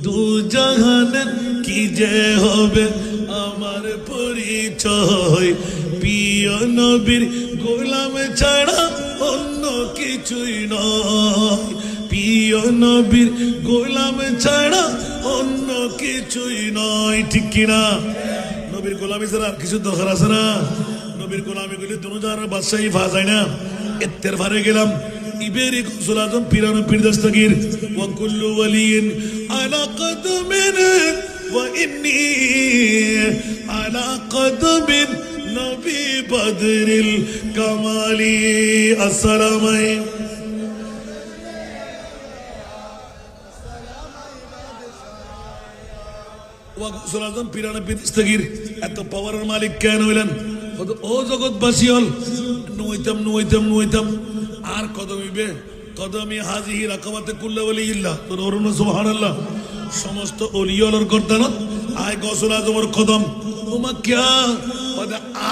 দু জাহান কি যে হবে আমার পরিচয়, প্রিয় নবীর গোলাম ছাড়া অন্য কিছুই নয়, প্রিয় নবীর গোলাম ছাড়া অন্য কিছুই নয়। ঠিক কিনা? নবীর গোলামি ছাড়া আর কিছু দরকার আছে না? নবীর গোলামি গুলি দুজাহানের বাদশাহী ফা যায় না। এত্তের ভারে গেলাম ইবেরি গৌসুল আজম পিরানো পীর দস্তগীর ওয়া কুল্লু ওয়ালিয়িন আলা কদমিন ওয়া ইন্নী আলা কদমিন নবী বদরিল কামালি। আসসালামু ওয়া গৌসুল আজম পিরানো পীর দস্তগীর এত পাওয়ারের মালিক কেন হইলেন? ও জগৎবাসী হল নুইতাম আর কদমিবে কদমি হাজিহি রাকাবাতে কুল্লা ওয়ালিল্লাহ তোরুন সুবহানাল্লাহ। সমস্ত ওলিয়র গর্দানত আয় গৌসুল আজমের কদম ওমা কিয়া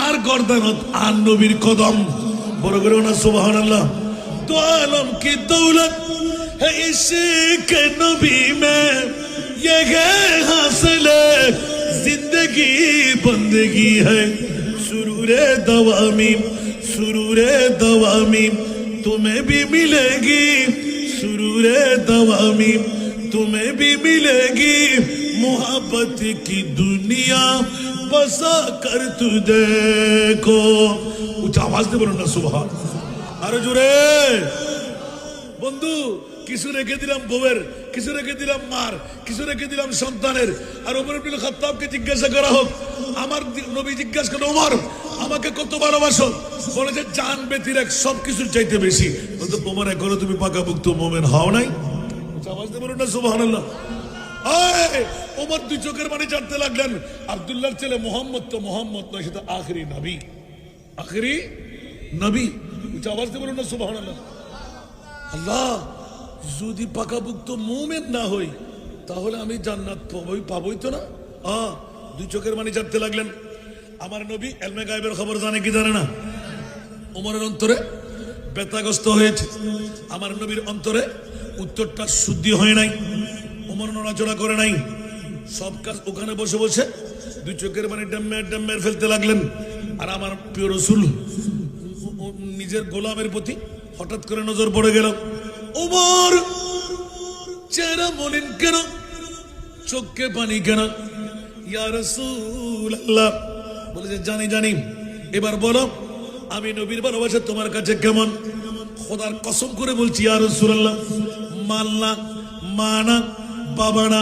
আর গর্দানত আর নবীর কদম। বড় করে না সুবহানাল্লাহ। তো আলম কি দৌলত है इश्क नबी में ये है हासिले जिंदगी बंदगी है सुरूरे दवामी तुम्हें भी मिलेगी सुरूरे दवामी तुम्हें भी मिलेगी मोहब्बत की दुनिया बसा कर तू देखो। उच्च आवाज दे बोलो ना सुभान। अरे जुरे বন্ধু কিছু রেখে দিলাম বউয়ের, কিছু রেখে দিলাম মার, কিছু রেখে দিলাম সন্তানের। আর ওমর ইবনে খাত্তাবকে জিজ্ঞাসা করা হোক, আমার নবী জিজ্ঞাসা করে ওমর আমাকে কত ভালোবাসো? বলে যে জান ব্যতীত সবকিছুর চাইতে বেশি। বলতো ওমর এখনো তুমি পাকাপোক্ত মুমিন হও নাই? আওয়াজ দিয়ে বলুন না সুবহানাল্লাহ। ওমর দুই চোখের পানি ছাড়তে লাগলেন। আব্দুল্লাহর ছেলে মোহাম্মদ তো মোহাম্মদ নয়, সে তো আখেরি নবী, আখেরি নবী। আওয়াজ দিয়ে বলুন না সুবহানাল্লাহ। আল্লাহ যদি পাকাপোক্ত মুমিন না হই তাহলে আমি জান্নাত পাবই তো না। দুই চোখের পানি ছাড়তে লাগলেন। আমার নবী ইলমে গায়বের খবর জানে কি জানে না? ওমরের অন্তরে ব্যথাগ্রস্ত হয়েছে, আমার নবীর অন্তরে উত্তরটা শুদ্ধি হয় নাই। ওমর নড়াচড়া করে নাই, সব কাজ ওখানে বসে বসে দুই চোখের পানি ডেম্মের ফেলতে লাগলেন। আর আমার প্রিয় রাসূল নিজের গোলামের প্রতি হঠাৎ করে নজর পড়ে গেল। ওমর চেহারা মলিন কেন, চোখে পানি কেন? ইয়া রাসূলুল্লাহ বলে যে জানি। এবার বলো আমি নবীর ভালোবাসা তোমার কাছে কেমন? খোদার কসম করে বলছি ইয়া রাসূলুল্লাহ, মাল না, মা না, বাবা না,